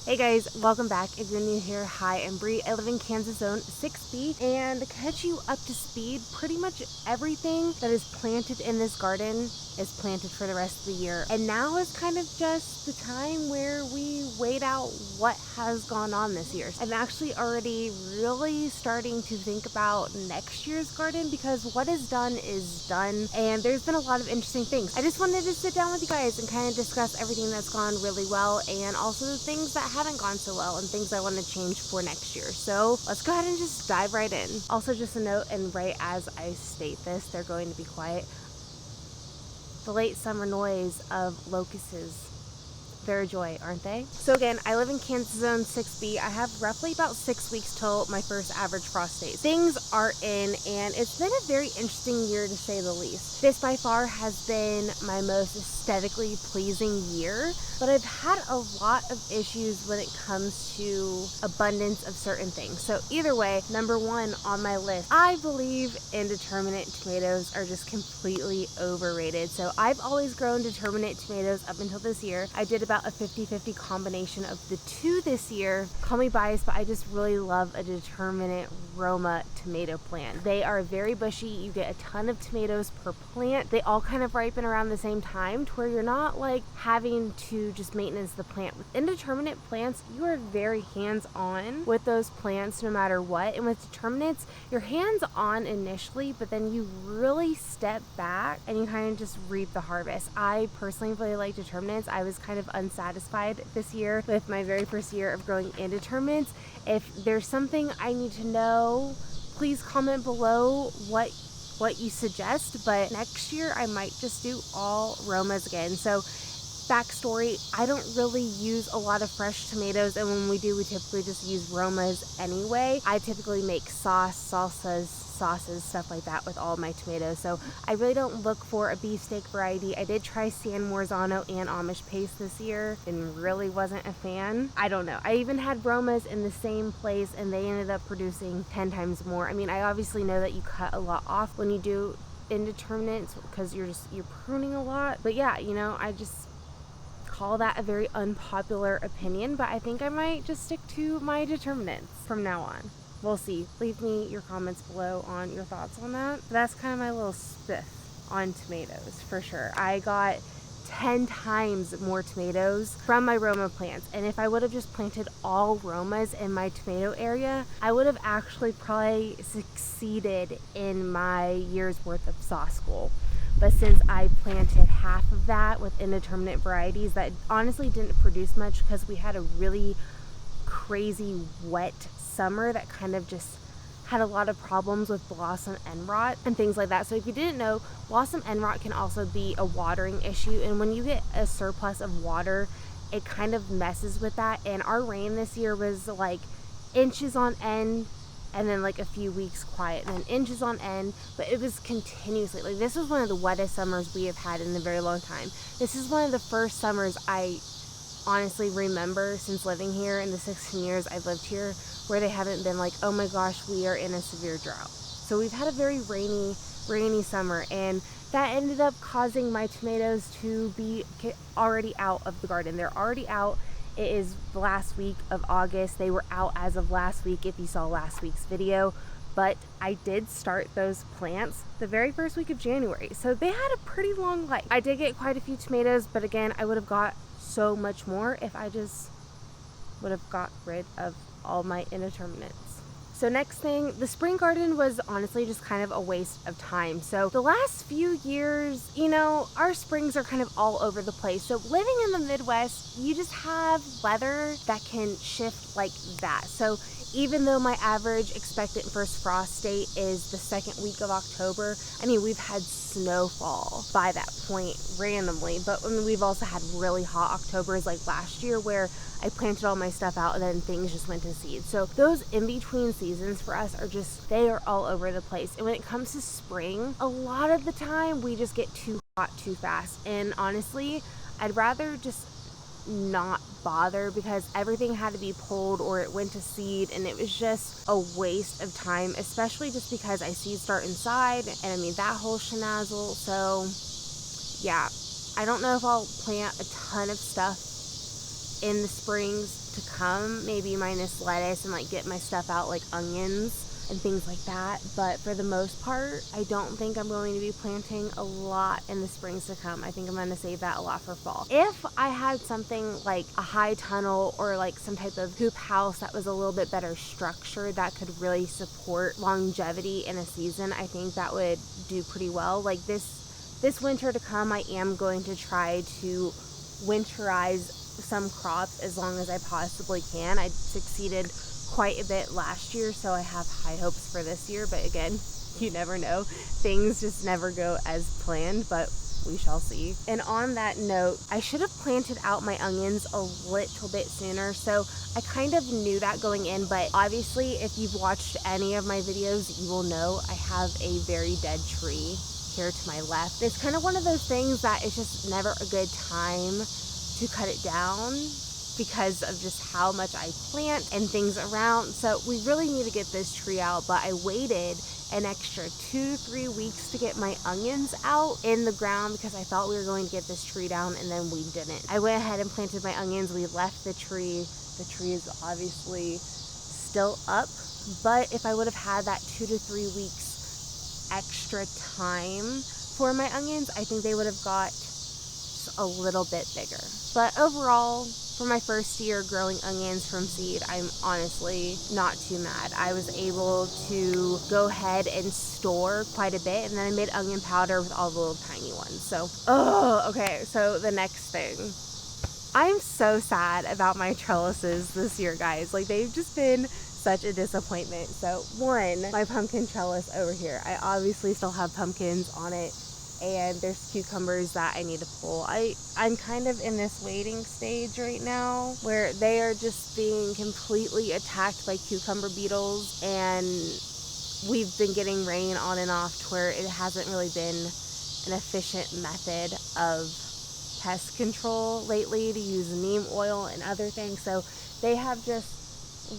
Hey guys, welcome back. If you're new here, hi, I'm Bree. I live in Kansas Zone 6B, and to catch you up to speed, pretty much everything that is planted in this garden is planted for the rest of the year. And now is kind of just the time where we wait out what has gone on this year. I'm actually already really starting to think about next year's garden because what is done, and there's been a lot of interesting things. I just wanted to sit down with you guys and kind of discuss everything that's gone really well and also the things that haven't gone so well and things I want to change for next year. So let's go ahead and just dive right in. Also, just a note, and right as I state this, they're going to be quiet. The late summer noise of locusts. They're a joy, aren't they? So again, I live in Kansas Zone 6B. I have roughly about 6 weeks till my first average frost days. Things are in, and it's been a very interesting year to say the least. This by far has been my most aesthetically pleasing year, but I've had a lot of issues when it comes to abundance of certain things. So either way, number one on my list, I believe indeterminate tomatoes are just completely overrated. So I've always grown determinate tomatoes up until this year. I did about a 50-50 combination of the two this year. Call me biased, but I just really love a determinate Roma tomato plant. They are very bushy. You get a ton of tomatoes per plant. They all kind of ripen around the same time to where you're not like having to just maintenance the plant. With indeterminate plants, you are very hands-on with those plants no matter what. And with determinates, you're hands-on initially, but then you really step back and you kind of just reap the harvest. I personally really like determinates. I was kind of unsatisfied this year with my very first year of growing indeterminates. If there's something I need to know, please comment below what you suggest, but next year I might just do all Romas again. So backstory, I don't really use a lot of fresh tomatoes, and when we do, we typically just use Romas anyway. I typically make sauces, stuff like that with all my tomatoes, so I really don't look for a beefsteak variety. I did try San Marzano and Amish paste this year and really wasn't a fan. I don't know. I even had Romas in the same place and they ended up producing 10 times more. I mean, I obviously know that you cut a lot off when you do indeterminates because you're pruning a lot, but yeah, I just call that a very unpopular opinion, but I think I might just stick to my determinants from now on. We'll see. Leave me your comments below on your thoughts on that. But that's kind of my little spiff on tomatoes for sure. I got 10 times more tomatoes from my Roma plants, and if I would have just planted all Romas in my tomato area, I would have actually probably succeeded in my year's worth of sauce school. But since I planted half of that with indeterminate varieties that honestly didn't produce much because we had a really crazy wet summer that kind of just had a lot of problems with blossom end rot and things like that. So if you didn't know, blossom end rot can also be a watering issue, and when you get a surplus of water, it kind of messes with that. And our rain this year was like inches on end, and then like a few weeks quiet, and then inches on end, but it was continuously. Like, this was one of the wettest summers we have had in a very long time. This is one of the first summers I honestly remember since living here in the 16 years I've lived here where they haven't been like, oh my gosh, we are in a severe drought. So we've had a very rainy summer, and that ended up causing my tomatoes to be already out of the garden. They're already out. It is the last week of August. They were out as of last week if you saw last week's video, but I did start those plants the very first week of January. So they had a pretty long life. I did get quite a few tomatoes, but again, I would have got so much more if I just would have got rid of all my indeterminates. So next thing, the spring garden was honestly just kind of a waste of time. So the last few years, our springs are kind of all over the place. So living in the Midwest, you just have weather that can shift like that. So even though my average expected first frost date is the second week of October, I mean, we've had snowfall by that point randomly, but we've also had really hot Octobers like last year where I planted all my stuff out and then things just went to seed. So those in-between seasons for us they are all over the place. And when it comes to spring, a lot of the time we just get too hot too fast. And honestly, I'd rather just not bother because everything had to be pulled or it went to seed, and it was just a waste of time, especially just because I seed start inside, and I mean that whole shenazzle. So yeah, I don't know if I'll plant a ton of stuff in the springs to come, maybe minus lettuce and like get my stuff out like onions and things like that. But for the most part, I don't think I'm going to be planting a lot in the springs to come. I think I'm going to save that a lot for fall. If I had something like a high tunnel or like some type of hoop house that was a little bit better structured that could really support longevity in a season, I think that would do pretty well. Like this winter to come, I am going to try to winterize some crops as long as I possibly can. I succeeded quite a bit last year, so I have high hopes for this year, but again, you never know. Things just never go as planned, but we shall see. And on that note, I should have planted out my onions a little bit sooner, so I kind of knew that going in, but obviously if you've watched any of my videos, you will know I have a very dead tree here to my left. It's kind of one of those things that it's just never a good time to cut it down because of just how much I plant and things around. So we really need to get this tree out, but I waited an extra 2 to 3 weeks to get my onions out in the ground because I thought we were going to get this tree down, and then we didn't. I went ahead and planted my onions. We left the tree. The tree is obviously still up, but if I would have had that 2 to 3 weeks extra time for my onions, I think they would have got a little bit bigger. But overall, for my first year growing onions from seed, I'm honestly not too mad. I was able to go ahead and store quite a bit, and then I made onion powder with all the little tiny ones. So, okay, so the next thing. I'm so sad about my trellises this year, guys. Like, they've just been such a disappointment. So, one, my pumpkin trellis over here. I obviously still have pumpkins on it, and there's cucumbers that I need to pull. I'm kind of in this waiting stage right now where they are just being completely attacked by cucumber beetles, and we've been getting rain on and off to where it hasn't really been an efficient method of pest control lately to use neem oil and other things. So they have just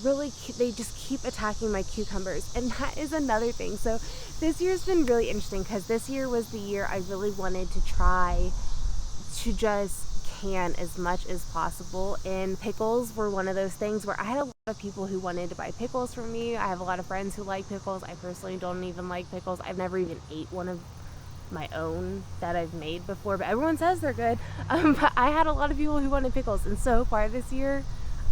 they just keep attacking my cucumbers, and that is another thing. So this year's been really interesting because this year was the year I really wanted to try to just can as much as possible, and pickles were one of those things where I had a lot of people who wanted to buy pickles from me. I have a lot of friends who like pickles. I personally don't even like pickles. I've never even ate one of my own that I've made before, but everyone says they're good. But I had a lot of people who wanted pickles, and so far this year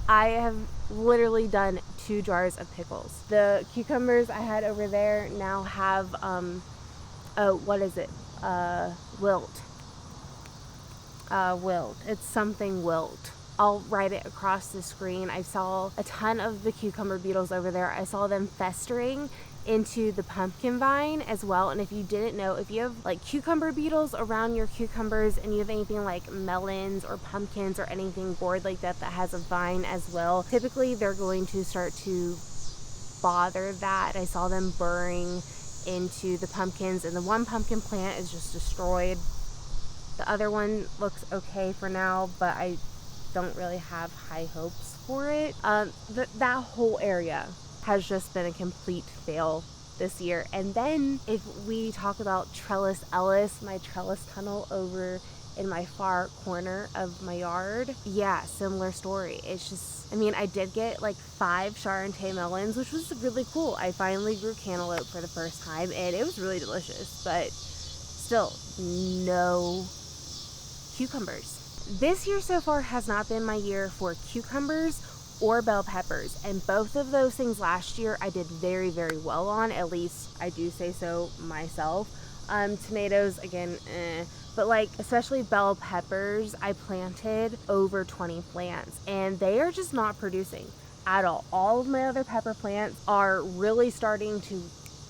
I have literally done 2 jars of pickles. The cucumbers I had over there now have what is it? Wilt. Wilt. It's something wilt. I'll write it across the screen. I saw a ton of the cucumber beetles over there. I saw them festering into the pumpkin vine as well. And if you didn't know, if you have like cucumber beetles around your cucumbers and you have anything like melons or pumpkins or anything gourd like that that has a vine as well, typically they're going to start to bother that. I saw them burrowing into the pumpkins, and the one pumpkin plant is just destroyed. The other one looks okay for now, but I don't really have high hopes for it. That whole area has just been a complete fail this year. And then if we talk about trellis Ellis, my trellis tunnel over in my far corner of my yard, yeah, similar story. It's just, I mean, I did get like 5 Charente melons, which was really cool. I finally grew cantaloupe for the first time, and it was really delicious, but still no cucumbers. This year so far has not been my year for cucumbers or bell peppers, and both of those things last year I did very, very well on. At least I do say so myself. Tomatoes, again, but like especially bell peppers, I planted over 20 plants, and they are just not producing at all. All of my other pepper plants are really starting to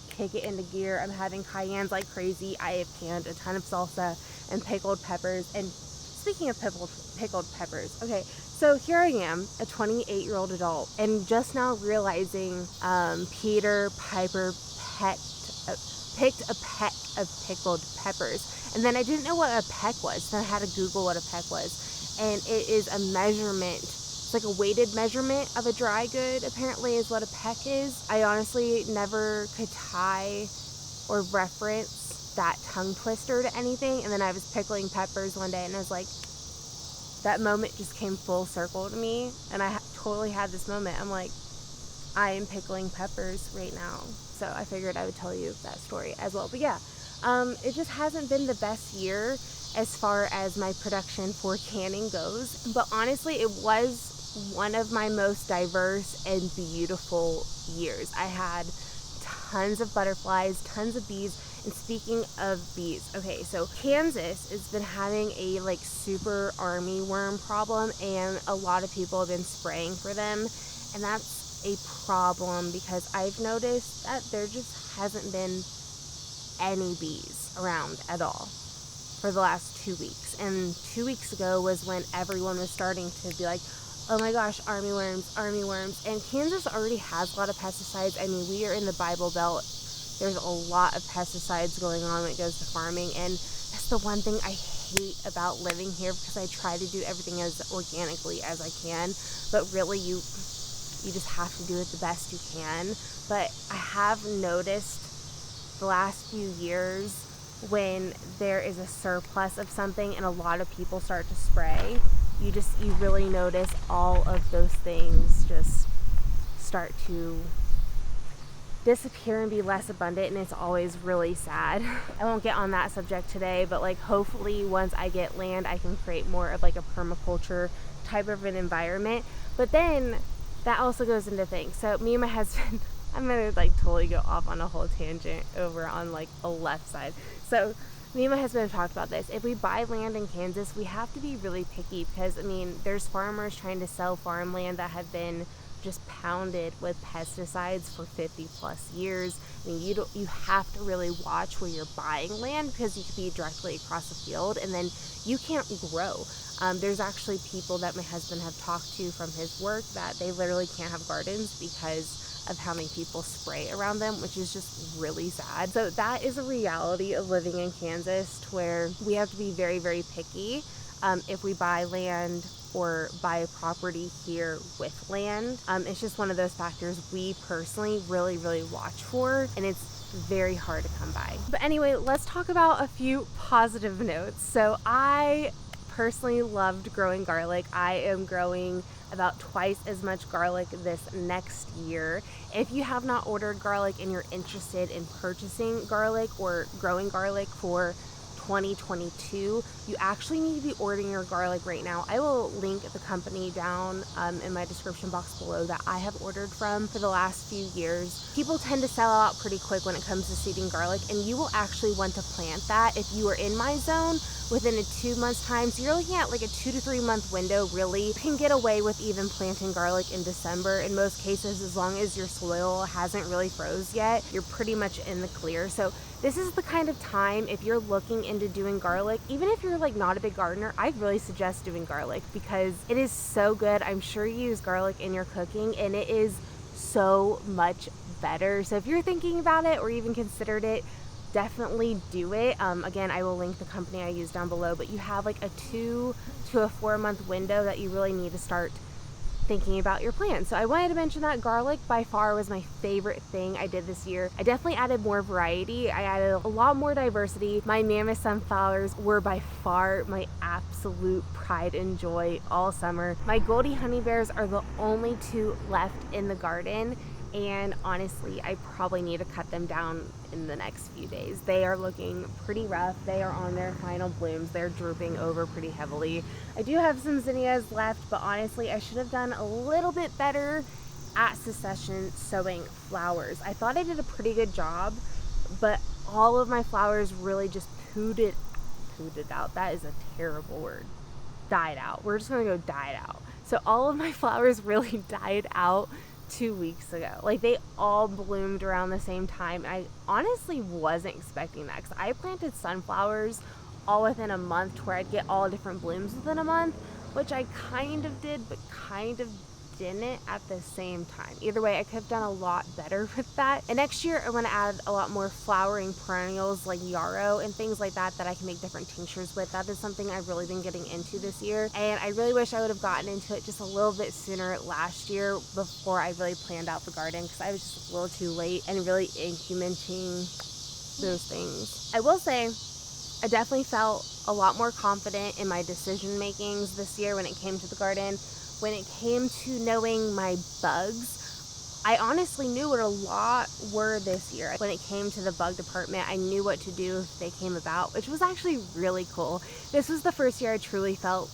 kick it into gear. I'm having cayennes like crazy. I have canned a ton of salsa and pickled peppers. And speaking of pickled peppers, okay, so here I am, a 28-year-old adult, and just now realizing Peter Piper picked a peck of pickled peppers, and then I didn't know what a peck was, so I had to Google what a peck was, and it is a measurement. It's like a weighted measurement of a dry good, apparently, is what a peck is. I honestly never could tie or reference that tongue twister to anything, and then I was pickling peppers one day, and I was like, that moment just came full circle to me, and I totally had this moment. I'm like, I am pickling peppers right now. So I figured I would tell you that story as well. But yeah, it just hasn't been the best year as far as my production for canning goes. But honestly, it was one of my most diverse and beautiful years. I had tons of butterflies, tons of bees. And speaking of bees, okay, so Kansas has been having a like super armyworm problem, and a lot of people have been spraying for them, and that's a problem because I've noticed that there just hasn't been any bees around at all for the last 2 weeks. And 2 weeks ago was when everyone was starting to be like, oh my gosh, armyworms. And Kansas already has a lot of pesticides. I mean, we are in the Bible Belt. There's a lot of pesticides going on when it goes to farming, and that's the one thing I hate about living here, because I try to do everything as organically as I can, but really you just have to do it the best you can. But I have noticed the last few years when there is a surplus of something and a lot of people start to spray, you really notice all of those things just start to disappear and be less abundant, and it's always really sad. I won't get on that subject today, but like hopefully once I get land, I can create more of like a permaculture type of an environment. But then that also goes into things. So me and my husband, I'm gonna like totally go off on a whole tangent over on like a left side. So me and my husband have talked about this. If we buy land in Kansas, we have to be really picky, because I mean, there's farmers trying to sell farmland that have been just pounded with pesticides for 50 plus years. I mean, you have to really watch where you're buying land, because you could be directly across the field and then you can't grow. There's actually people that my husband have talked to from his work that they literally can't have gardens because of how many people spray around them, which is just really sad. So that is a reality of living in Kansas, to where we have to be very, very picky if we buy land or buy a property here with land. It's just one of those factors we personally really, really watch for, and it's very hard to come by. But anyway, let's talk about a few positive notes. So I personally loved growing garlic. I am growing about twice as much garlic this next year. If you have not ordered garlic and you're interested in purchasing garlic or growing garlic for 2022, you actually need to be ordering your garlic right now. I will link the company down in my description box below that I have ordered from for the last few years. People tend to sell out pretty quick when it comes to seeding garlic, and you will actually want to plant that if you are in my zone within a 2 months time. So you're looking at like a 2 to 3 month window. Really, you can get away with even planting garlic in December in most cases, as long as your soil hasn't really froze yet. You're pretty much in the clear. So this is the kind of time, if you're looking into doing garlic, even if you're like not a big gardener, I really suggest doing garlic, because it is so good. I'm sure you use garlic in your cooking, and it is so much better. So if you're thinking about it or even considered it, definitely do it. Again, I will link the company I use down below, but you have like a 2 to a 4 month window that you really need to start thinking about your plans. So I wanted to mention that garlic by far was my favorite thing I did this year. I definitely added more variety. I added a lot more diversity. My mammoth sunflowers were by far my absolute pride and joy all summer. My Goldie honey bears are the only 2 left in the garden, and honestly, I probably need to cut them down in the next few days. They are looking pretty rough. They are on their final blooms. They're drooping over pretty heavily. I do have some zinnias left, but honestly, I should have done a little bit better at succession sowing flowers. I thought I did a pretty good job, but all of my flowers really just pooted out. That is a terrible word. Died out. We're just gonna go died out. So all of my flowers really died out 2 weeks ago. Like, they all bloomed around the same time. I honestly wasn't expecting that, because I planted sunflowers all within a month, to where I'd get all different blooms within a month, which I kind of did, but kind of didn't at the same time. Either way, I could have done a lot better with that. And next year, I want to add a lot more flowering perennials like yarrow and things like that I can make different tinctures with. That is something I've really been getting into this year, and I really wish I would have gotten into it just a little bit sooner last year, before I really planned out the garden, because I was just a little too late and really implementing those things. I will say, I definitely felt a lot more confident in my decision makings this year when it came to the garden. when it came to knowing my bugs, I honestly knew what a lot were this year. When it came to the bug department, I knew what to do if they came about, which was actually really cool. This was the first year I truly felt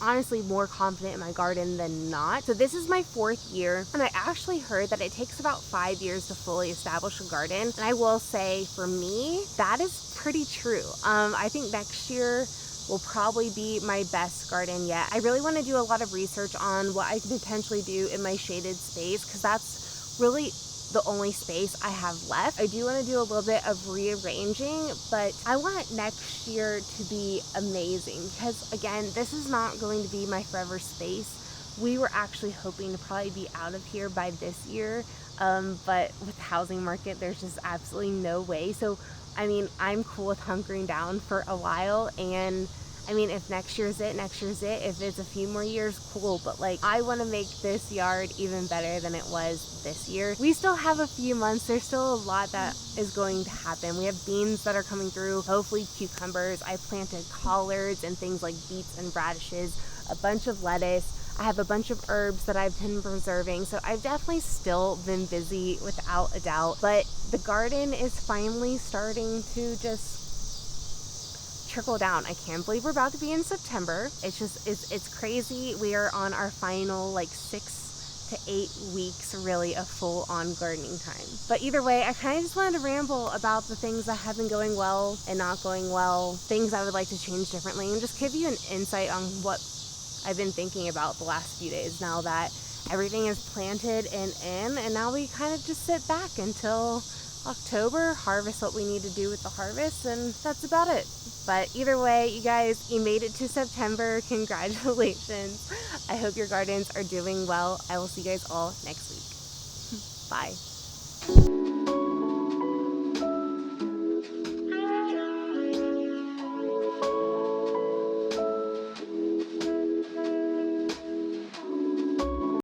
honestly more confident in my garden than not. So this is my 4th year, and I actually heard that it takes about 5 years to fully establish a garden. And I will say, for me, that is pretty true. I think next year will probably be my best garden yet. I really want to do a lot of research on what I could potentially do in my shaded space, because that's really the only space I have left. I do want to do a little bit of rearranging, but I want next year to be amazing, because again, this is not going to be my forever space. We were actually hoping to probably be out of here by this year, but with the housing market, there's just absolutely no way. So I mean, I'm cool with hunkering down for a while, and I mean, if next year's it, next year's it. If it's a few more years, cool. But like, I want to make this yard even better than it was this year. We still have a few months. There's still a lot that is going to happen. We have beans that are coming through, hopefully cucumbers. I planted collards and things like beets and radishes, a bunch of lettuce. I have a bunch of herbs that I've been preserving. So I've definitely still been busy without a doubt. But the garden is finally starting to just trickle down. I can't believe we're about to be in September. It's crazy. We are on our final like 6 to 8 weeks really of full on gardening time. But either way, I kind of just wanted to ramble about the things that have been going well and not going well, things I would like to change differently, and just give you an insight on what I've been thinking about the last few days now that everything is planted and now we kind of just sit back until October, harvest what we need to do with the harvest, and that's about it. But either way, you guys, you made it to September. Congratulations. I hope your gardens are doing well. I will see you guys all next week. Bye.